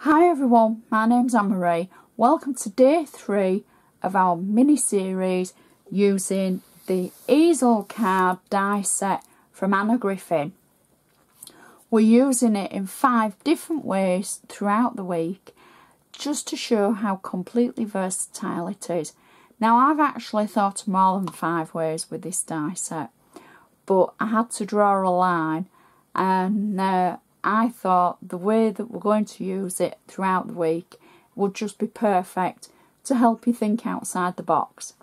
Hi everyone, my name's Anne-Marie. Welcome to day 3 of our mini-series using the Easel Card die set from Anna Griffin. We're using it in 5 different ways throughout the week just to show how completely versatile it is. Now I've actually thought of more than 5 ways with this die set, but I had to draw a line and I thought the way that we're going to use it throughout the week would just be perfect to help you think outside the box.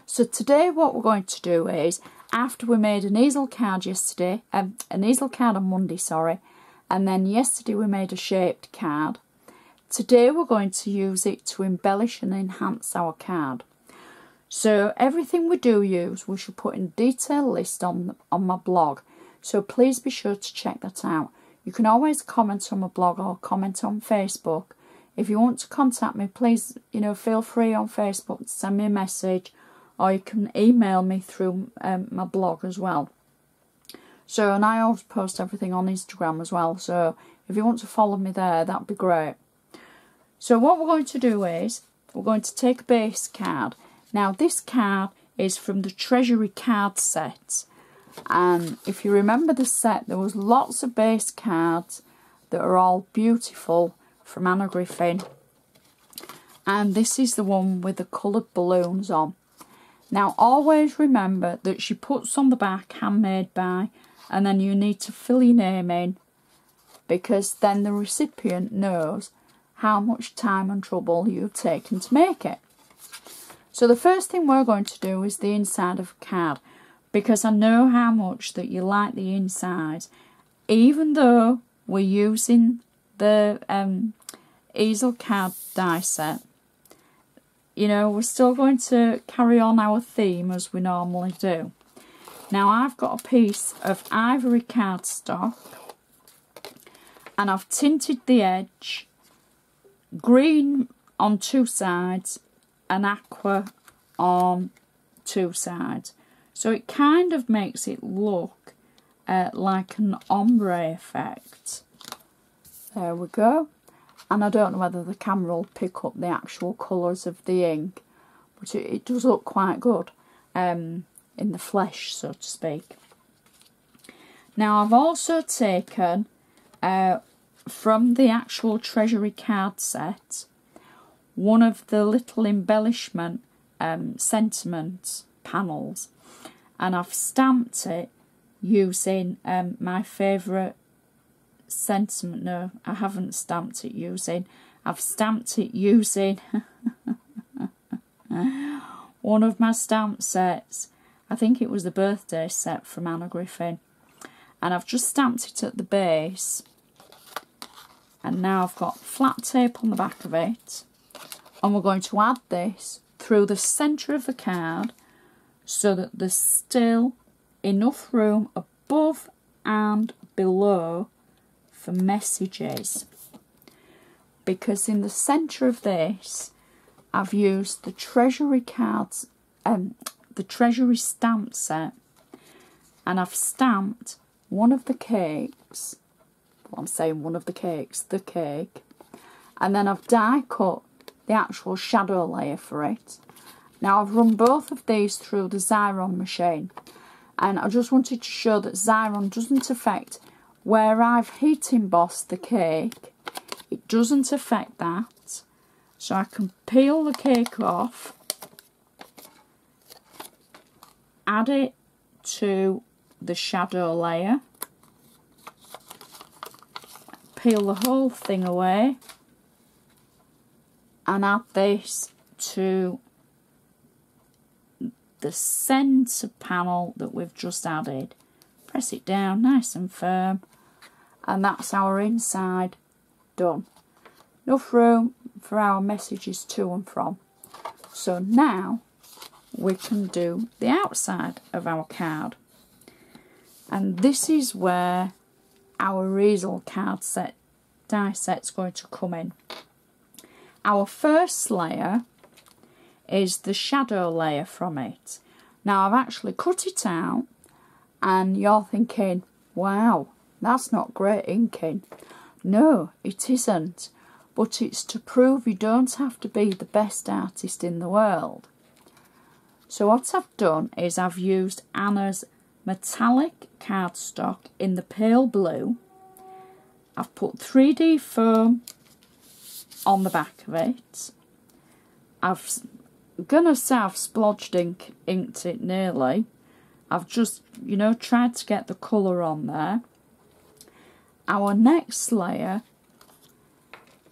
So today what we're going to do is, after we made an easel card yesterday, an easel card on Monday, sorry, and then yesterday we made a shaped card, today we're going to use it to embellish and enhance our card. So everything we do use, we should put in a detailed list on my blog. So please be sure to check that out. You can always comment on my blog or comment on Facebook. If you want to contact me, please, feel free on Facebook to send me a message, or you can email me through my blog as well. So, and I always post everything on Instagram as well. So if you want to follow me there, that'd be great. So what we're going to do is, we're going to take a base card. Now this card is from the Treasury card set. And if you remember the set, there was lots of base cards that are all beautiful from Anna Griffin. And this is the one with the coloured balloons on. Now always remember that she puts on the back handmade by, and then you need to fill your name in, because then the recipient knows how much time and trouble you've taken to make it. So the first thing we're going to do is the inside of a card, because I know how much that you like the inside. Even though we're using the easel card die set, we're still going to carry on our theme as we normally do. Now I've got a piece of ivory cardstock, and I've tinted the edge green on 2 sides and aqua on 2 sides. So it kind of makes it look like an ombre effect. There we go. And I don't know whether the camera will pick up the actual colours of the ink, but it does look quite good in the flesh, so to speak. Now I've also taken from the actual Treasury card set one of the little embellishment sentiment panels, and I've stamped it using my favourite sentiment. No, I haven't stamped it using. I've stamped it using one of my stamp sets. I think it was the birthday set from Anna Griffin. And I've just stamped it at the base. And now I've got flat tape on the back of it. And we're going to add this through the centre of the card, so that there's still enough room above and below for messages. Because in the centre of this, I've used the Treasury cards, the Treasury stamp set, and I've stamped one of the cakes. Well, I'm saying one of the cakes, the cake, and then I've die cut the actual shadow layer for it. Now I've run both of these through the Xyron machine, and I just wanted to show that Xyron doesn't affect where I've heat embossed the cake. It doesn't affect that. So I can peel the cake off, add it to the shadow layer, peel the whole thing away, and add this to the centre panel that we've just added. Press it down nice and firm, and that's our inside done. Enough room for our messages to and from. So now we can do the outside of our card, and this is where our easel card set die set's going to come in. Our first layer is the shadow layer from it. Now I've actually cut it out, and you're thinking, wow, that's not great inking. No, it isn't. But it's to prove you don't have to be the best artist in the world. So what I've done is I've used Anna's metallic cardstock in the pale blue. I've put 3D foam on the back of it. I'm gonna say I've splodged inked it nearly. I've just, you know, tried to get the colour on there. Our next layer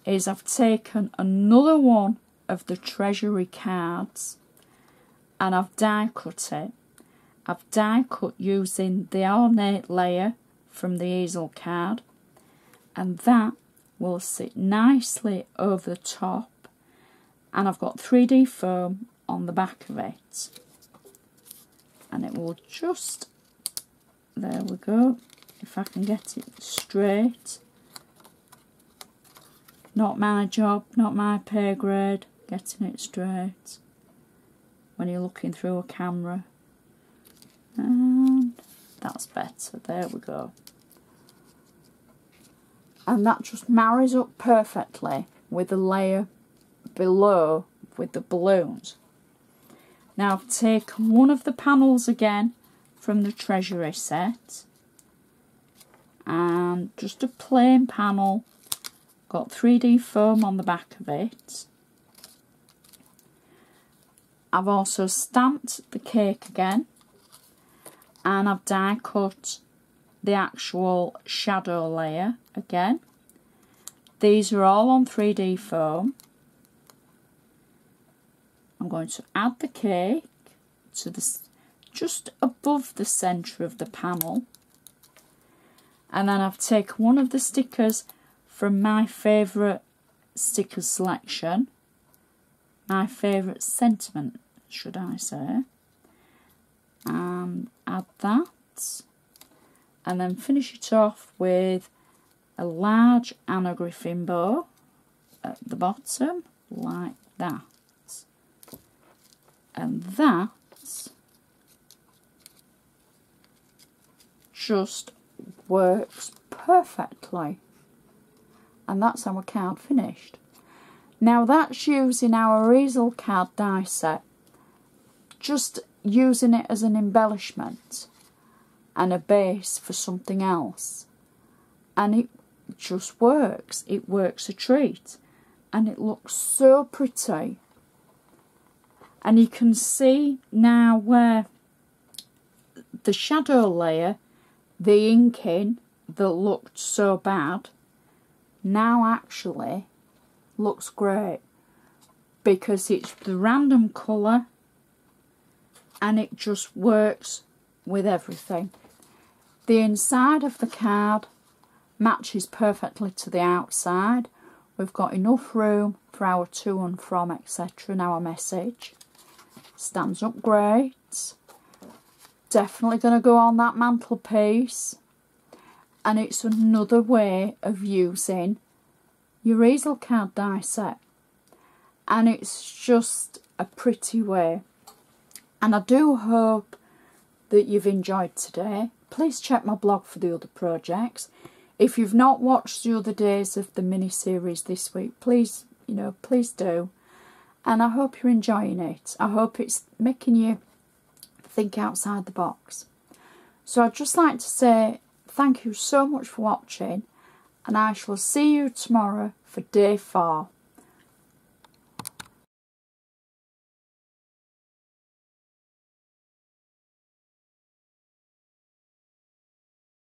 is I've taken another one of the Treasury cards and I've die cut it. I've die cut using the ornate layer from the easel card, and that will sit nicely over the top, and I've got 3D foam on the back of it, and it will just, there we go, if I can get it straight. Not my job, not my pay grade, getting it straight when you're looking through a camera. And that's better, there we go. And that just marries up perfectly with the layer below with the balloons. Now I've taken one of the panels again from the Treasury set, and just a plain panel, got 3D foam on the back of it. I've also stamped the cake again, and I've die cut the actual shadow layer again. These are all on 3D foam. I'm going to add the cake to this, just above the centre of the panel, and then I've taken one of the stickers from my favourite sticker selection, my favourite sentiment, should I say, and add that, and then finish it off with a large Anna Griffin bow at the bottom, like that. And that just works perfectly. And that's our card finished. Now that's using our easel card die set, just using it as an embellishment and a base for something else. And it just works. It works a treat. And it looks so pretty. And you can see now where the shadow layer, the inking that looked so bad, now actually looks great, because it's the random colour and it just works with everything. The inside of the card matches perfectly to the outside. We've got enough room for our to and from, etc., and our message. Stands up great. Definitely going to go on that mantelpiece. And it's another way of using your easel card die set. And it's just a pretty way. And I do hope that you've enjoyed today. Please check my blog for the other projects. If you've not watched the other days of the mini-series this week, please, please do. And I hope you're enjoying it. I hope it's making you think outside the box. So I'd just like to say thank you so much for watching, and I shall see you tomorrow for day 4.